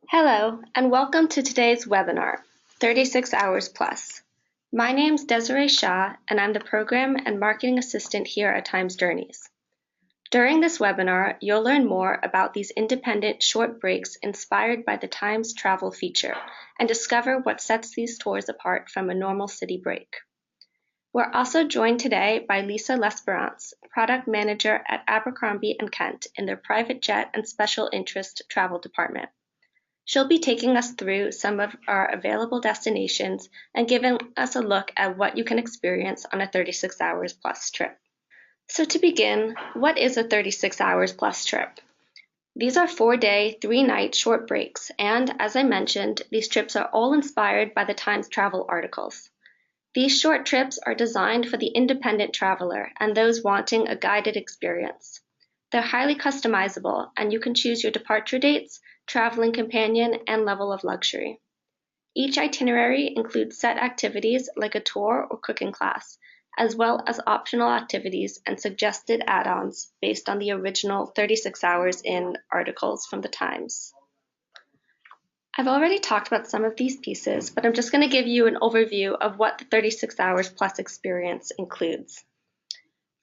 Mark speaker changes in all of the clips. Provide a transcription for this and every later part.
Speaker 1: Hello, and welcome to today's webinar, 36 Hours Plus. My name's Desiree Shah, and I'm the Program and Marketing Assistant here at Times Journeys. During this webinar, you'll learn more about these independent short breaks inspired by the Times travel feature and discover what sets these tours apart from a normal city break. We're also joined today by Lisa L'Esperance, Product Manager at Abercrombie & Kent in their Private Jet and Special Interest Travel Department. She'll be taking us through some of our available destinations and giving us a look at what you can experience on a 36 Hours Plus trip. So to begin, what is a 36 Hours Plus trip? These are 4-day, 3-night short breaks, and as I mentioned, these trips are all inspired by the Times travel articles. These short trips are designed for the independent traveler and those wanting a guided experience. They're highly customizable, and you can choose your departure dates, traveling companion, and level of luxury. Each itinerary includes set activities like a tour or cooking class, as well as optional activities and suggested add-ons based on the original 36 Hours in articles from the Times. I've already talked about some of these pieces, but I'm just going to give you an overview of what the 36 Hours Plus experience includes.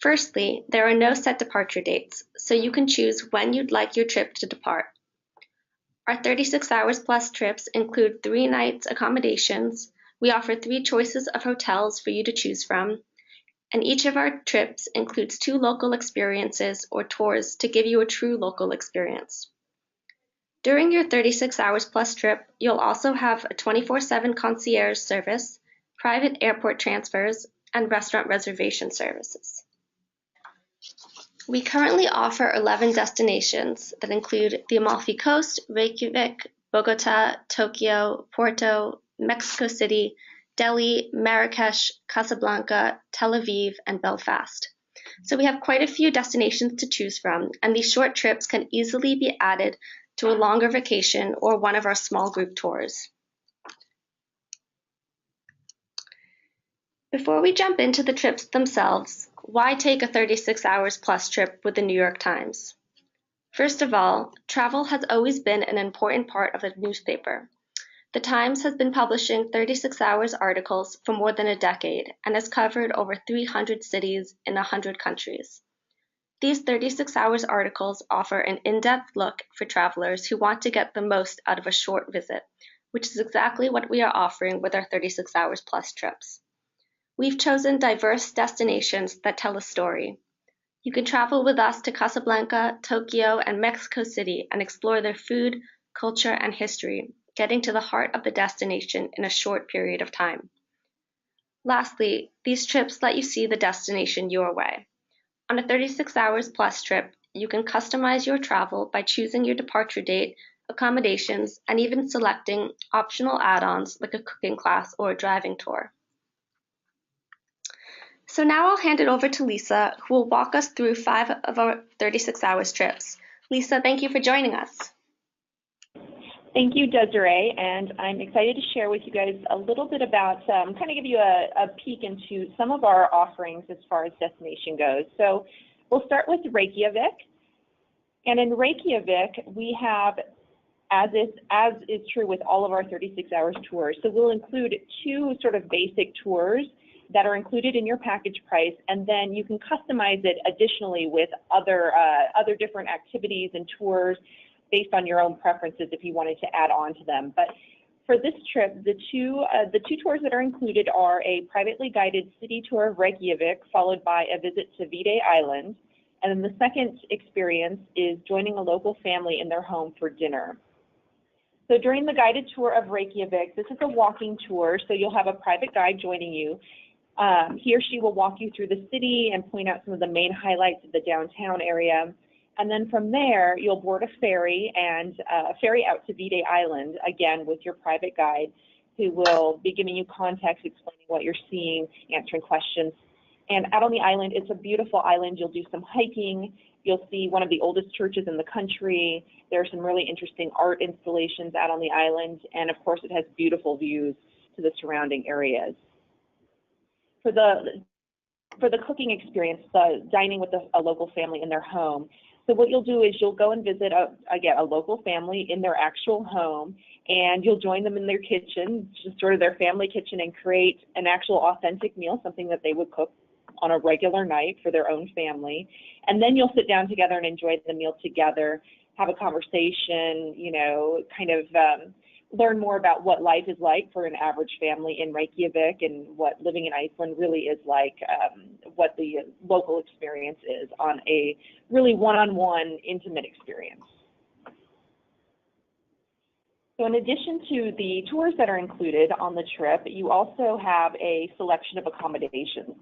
Speaker 1: Firstly, there are no set departure dates, so you can choose when you'd like your trip to depart. Our 36 Hours Plus trips include 3 nights accommodations. We offer 3 choices of hotels for you to choose from, and each of our trips includes 2 local experiences or tours to give you a true local experience. During your 36 Hours Plus trip, you'll also have a 24/7 concierge service, private airport transfers, and restaurant reservation services. We currently offer 11 destinations that include the Amalfi Coast, Reykjavik, Bogota, Tokyo, Porto, Mexico City, Delhi, Marrakesh, Casablanca, Tel Aviv, and Belfast. So we have quite a few destinations to choose from, and these short trips can easily be added to a longer vacation or one of our small group tours. Before we jump into the trips themselves, why take a 36 Hours Plus trip with the New York Times? First of all, travel has always been an important part of the newspaper. The Times has been publishing 36 Hours articles for more than a decade and has covered over 300 cities in 100 countries. These 36 Hours articles offer an in-depth look for travelers who want to get the most out of a short visit, which is exactly what we are offering with our 36 Hours Plus trips. We've chosen diverse destinations that tell a story. You can travel with us to Casablanca, Tokyo, and Mexico City and explore their food, culture, and history, getting to the heart of the destination in a short period of time. Lastly, these trips let you see the destination your way. On a 36 Hours Plus trip, you can customize your travel by choosing your departure date, accommodations, and even selecting optional add-ons like a cooking class or a driving tour. So now I'll hand it over to Lisa, who will walk us through 5 of our 36 Hours trips. Lisa, thank you for joining us.
Speaker 2: Thank you, Desiree, and I'm excited to share with you guys a little bit about, kind of give you a peek into some of our offerings as far as destination goes. So we'll start with Reykjavik, and in Reykjavik we have, as is true with all of our 36 Hours tours, so we'll include 2 sort of basic tours that are included in your package price, and then you can customize it additionally with other different activities and tours based on your own preferences if you wanted to add on to them. But for this trip, the two tours that are included are a privately guided city tour of Reykjavik, followed by a visit to Viðey Island, and then the second experience is joining a local family in their home for dinner. So during the guided tour of Reykjavik, this is a walking tour, so you'll have a private guide joining you. He or she will walk you through the city and point out some of the main highlights of the downtown area. And then from there, you'll board a ferry and ferry out to Viðey Island, again with your private guide, who will be giving you context, explaining what you're seeing, answering questions. And out on the island, it's a beautiful island. You'll do some hiking. You'll see one of the oldest churches in the country. There are some really interesting art installations out on the island. And of course, it has beautiful views to the surrounding areas. For the cooking experience, the dining with a local family in their home, So what you'll do is you'll go and visit, again, a local family in their actual home, and you'll join them in their kitchen, just sort of their family kitchen, and create an actual authentic meal, something that they would cook on a regular night for their own family. And then you'll sit down together and enjoy the meal together, have a conversation, you know, kind of learn more about what life is like for an average family in Reykjavik and what living in Iceland really is like, what the local experience is on a really one-on-one intimate experience. So in addition to the tours that are included on the trip, you also have a selection of accommodations.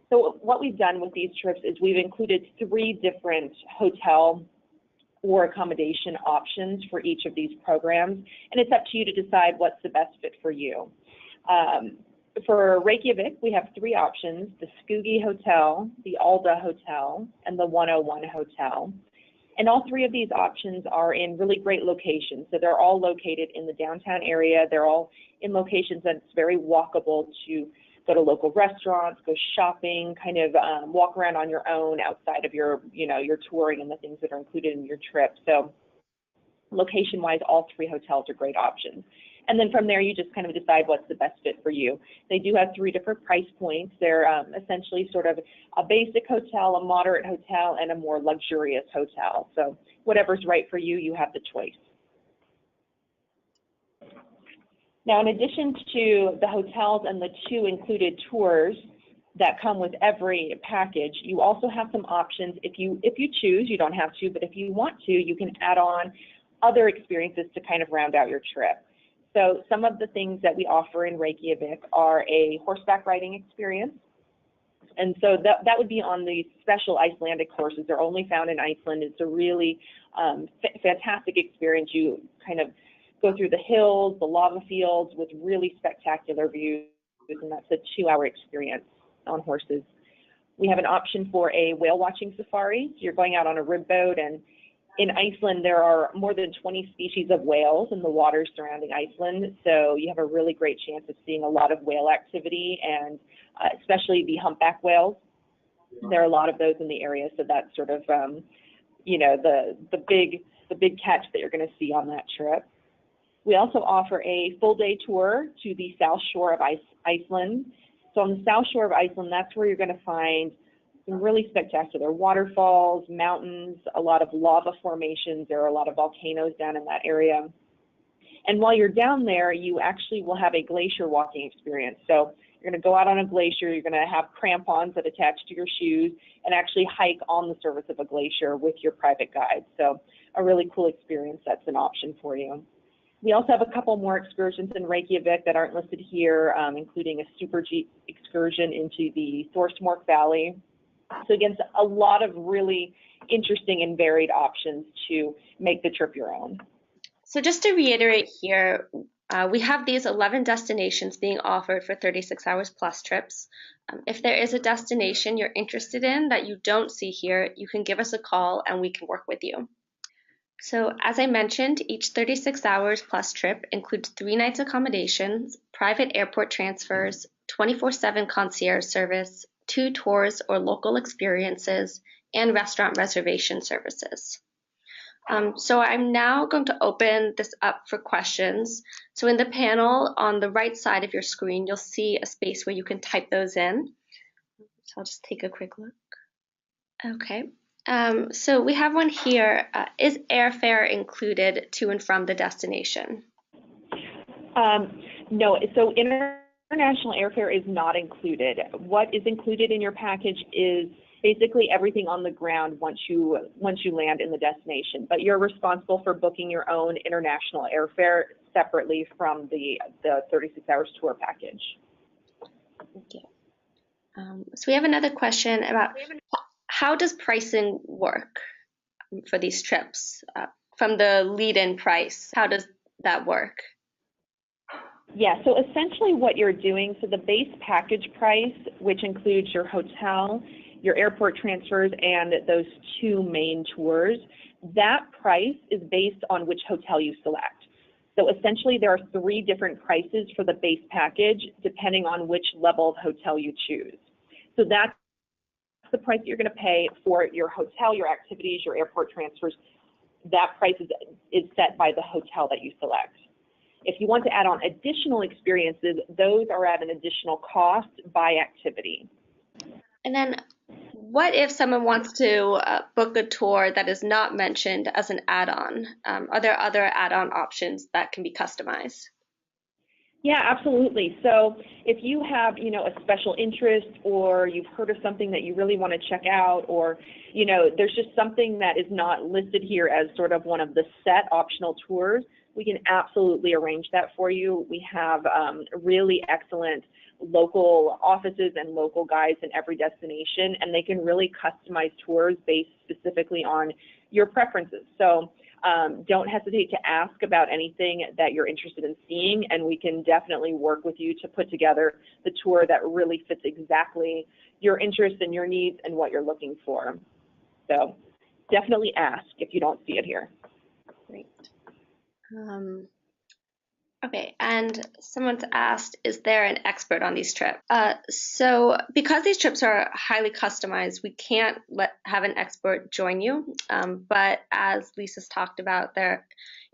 Speaker 2: So what we've done with these trips is we've included 3 different hotel or accommodation options for each of these programs, and it's up to you to decide what's the best fit for you. For Reykjavik, we have 3 options: the Skugi Hotel, the Alda Hotel, and the 101 Hotel. And all 3 of these options are in really great locations. So they're all located in the downtown area. They're all in locations that's very walkable to go to local restaurants, go shopping, kind of walk around on your own outside of your, you know, your touring and the things that are included in your trip. So location-wise, all 3 hotels are great options. And then from there, you just kind of decide what's the best fit for you. They do have 3 different price points. They're essentially sort of a basic hotel, a moderate hotel, and a more luxurious hotel. So whatever's right for you, you have the choice. Now, in addition to the hotels and the 2 included tours that come with every package, you also have some options. If you choose, you don't have to, but if you want to, you can add on other experiences to kind of round out your trip. So some of the things that we offer in Reykjavik are a horseback riding experience. And so that would be on the special Icelandic horses. They're only found in Iceland. It's a really fantastic experience. You kind of go through the hills, the lava fields with really spectacular views, and that's a 2-hour experience on horses. We have an option for a whale watching safari. So you're going out on a rib boat, and in Iceland there are more than 20 species of whales in the waters surrounding Iceland, so you have a really great chance of seeing a lot of whale activity, and especially the humpback whales. There are a lot of those in the area, so that's sort of you know, the big catch that you're going to see on that trip. We also offer a full-day tour to the South Shore of Iceland. So on the South Shore of Iceland, that's where you're going to find some really spectacular waterfalls, mountains, a lot of lava formations. There are a lot of volcanoes down in that area. And while you're down there, you actually will have a glacier walking experience. So you're going to go out on a glacier, you're going to have crampons that attach to your shoes, and actually hike on the surface of a glacier with your private guide. So a really cool experience that's an option for you. We also have a couple more excursions in Reykjavik that aren't listed here, including a super Jeep excursion into the Thorsmork Valley. So again, a lot of really interesting and varied options to make the trip your own.
Speaker 1: So just to reiterate here, we have these 11 destinations being offered for 36 hours plus trips. If there is a destination you're interested in that you don't see here, you can give us a call and we can work with you. So as I mentioned, each 36 hours plus trip includes 3 nights accommodations, private airport transfers, 24/7 concierge service, 2 tours or local experiences, and restaurant reservation services. So I'm now going to open this up for questions. So in the panel on the right side of your screen, you'll see a space where you can type those in. So I'll just take a quick look. Okay. So we have one here. Is airfare included to and from the destination?
Speaker 2: No, so international airfare is not included. What is included in your package is basically everything on the ground once you land in the destination, but you're responsible for booking your own international airfare separately from the 36 hours tour package.
Speaker 1: Okay. So we have another question about how does pricing work for these trips? From the lead-in price, how does that work?
Speaker 2: Yeah, so essentially what you're doing, so the base package price, which includes your hotel, your airport transfers, and those 2 main tours, that price is based on which hotel you select. So essentially there are 3 different prices for the base package depending on which level of hotel you choose. So that's the price that you're going to pay for your hotel, your activities, your airport transfers. That price is set by the hotel that you select. If you want to add on additional experiences, those are at an additional cost by activity.
Speaker 1: And then what if someone wants to book a tour that is not mentioned as an add-on? Are there other add-on options that can be customized?
Speaker 2: Yeah, absolutely. So if you have, a special interest, or you've heard of something that you really want to check out, or, there's just something that is not listed here as sort of one of the set optional tours, we can absolutely arrange that for you. We have really excellent local offices and local guides in every destination, and they can really customize tours based specifically on your preferences. So don't hesitate to ask about anything that you're interested in seeing, and we can definitely work with you to put together the tour that really fits exactly your interests and your needs and what you're looking for. So definitely ask if you don't see it here.
Speaker 1: Great. Okay, and someone's asked, is there an expert on these trips? So because these trips are highly customized, we can't have an expert join you. But as Lisa's talked about,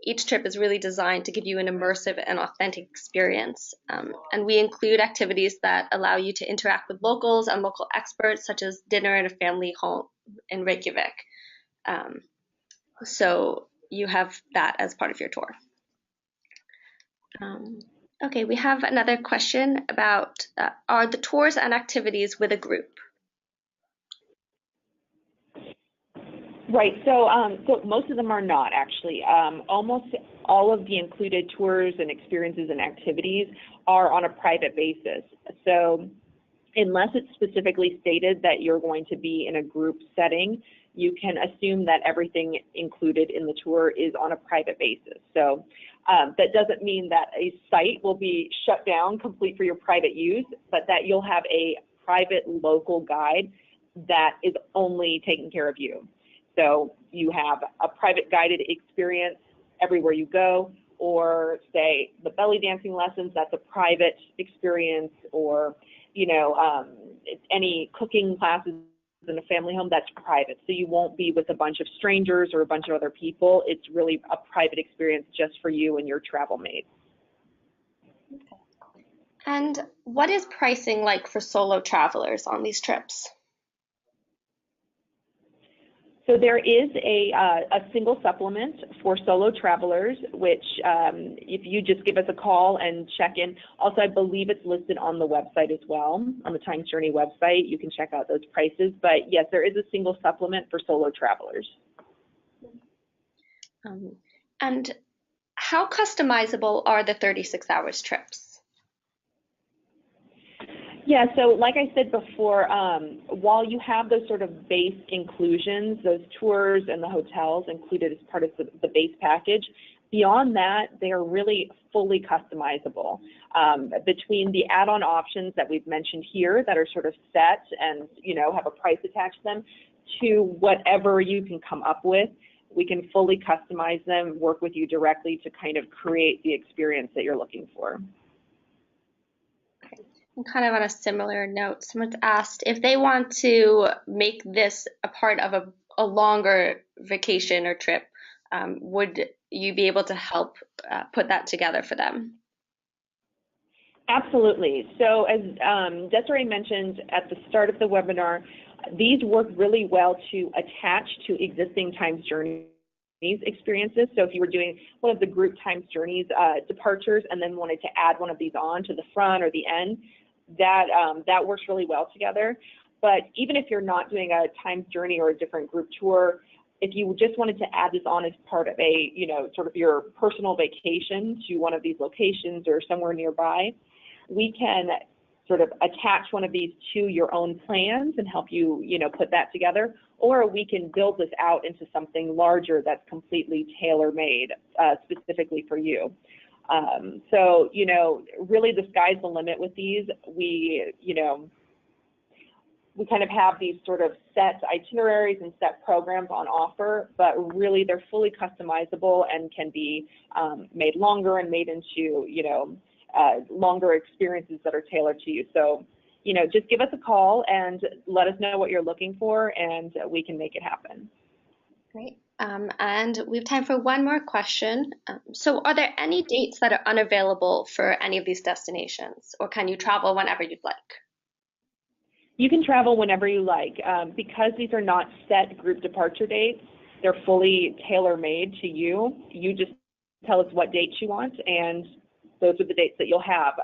Speaker 1: each trip is really designed to give you an immersive and authentic experience. And we include activities that allow you to interact with locals and local experts, such as dinner at a family home in Reykjavik. So you have that as part of your tour. Okay, we have another question about, are the tours and activities with a group?
Speaker 2: Right, so most of them are not, actually. Almost all of the included tours and experiences and activities are on a private basis. So unless it's specifically stated that you're going to be in a group setting, you can assume that everything included in the tour is on a private basis. So that doesn't mean that a site will be shut down complete for your private use, but that you'll have a private local guide that is only taking care of you. So you have a private guided experience everywhere you go, or say the belly dancing lessons, that's a private experience, or any cooking classes in a family home, that's private. So you won't be with a bunch of strangers or a bunch of other people. It's really a private experience just for you and your travel mates.
Speaker 1: Okay. And what is pricing like for solo travelers on these trips?
Speaker 2: So there is a single supplement for solo travelers, which if you just give us a call and check in. Also, I believe it's listed on the website as well, on the Times Journey website. You can check out those prices. But yes, there is a single supplement for solo travelers.
Speaker 1: And how customizable are the 36 hours trips?
Speaker 2: Yeah, so like I said before, while you have those sort of base inclusions, those tours and the hotels included as part of the base package, beyond that, they are really fully customizable. Between the add-on options that we've mentioned here that are sort of set and, have a price attached to them, to whatever you can come up with, we can fully customize them, work with you directly to kind of create the experience that you're looking for.
Speaker 1: And kind of on a similar note, someone's asked if they want to make this a part of a longer vacation or trip, would you be able to help put that together for them?
Speaker 2: Absolutely. So as Desiree mentioned at the start of the webinar, these work really well to attach to existing Times Journeys experiences. So if you were doing one of the group Times Journeys departures and then wanted to add one of these on to the front or the end, that works really well together. But even if you're not doing a Times Journey or a different group tour, if you just wanted to add this on as part of a, sort of your personal vacation to one of these locations or somewhere nearby, we can sort of attach one of these to your own plans and help you, put that together, or we can build this out into something larger that's completely tailor-made specifically for you. So, really the sky's the limit with these. We kind of have these sort of set itineraries and set programs on offer, but really they're fully customizable and can be made longer and made into, longer experiences that are tailored to you. So just give us a call and let us know what you're looking for, and we can make it happen.
Speaker 1: Great. And we have time for one more question. So are there any dates that are unavailable for any of these destinations, or can you travel whenever you'd like?
Speaker 2: You can travel whenever you like. Because these are not set group departure dates, they're fully tailor-made to you. You just tell us what dates you want, and those are the dates that you'll have.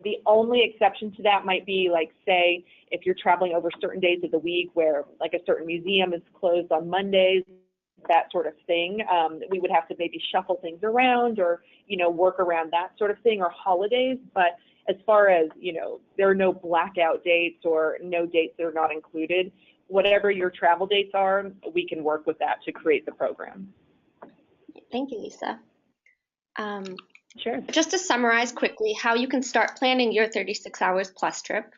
Speaker 2: The only exception to that might be, like, say, if you're traveling over certain days of the week where, like, a certain museum is closed on Mondays, that sort of thing. We would have to maybe shuffle things around or, work around that sort of thing, or holidays. But as far as, there are no blackout dates or no dates that are not included. Whatever your travel dates are, we can work with that to create the program.
Speaker 1: Thank you, Lisa.
Speaker 2: Sure.
Speaker 1: Just to summarize quickly how you can start planning your 36 hours plus trip.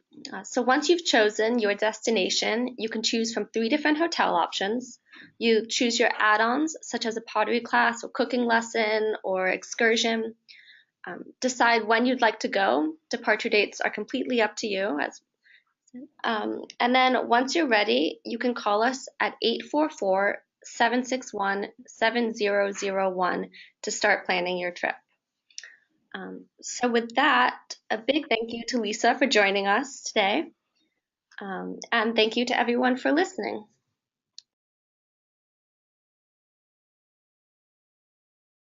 Speaker 1: So once you've chosen your destination, you can choose from 3 different hotel options. You choose your add-ons, such as a pottery class or cooking lesson or excursion. Decide when you'd like to go. Departure dates are completely up to you. And then once you're ready, you can call us at 844-761-7001 to start planning your trip. So with that, a big thank you to Lisa for joining us today. And thank you to everyone for listening.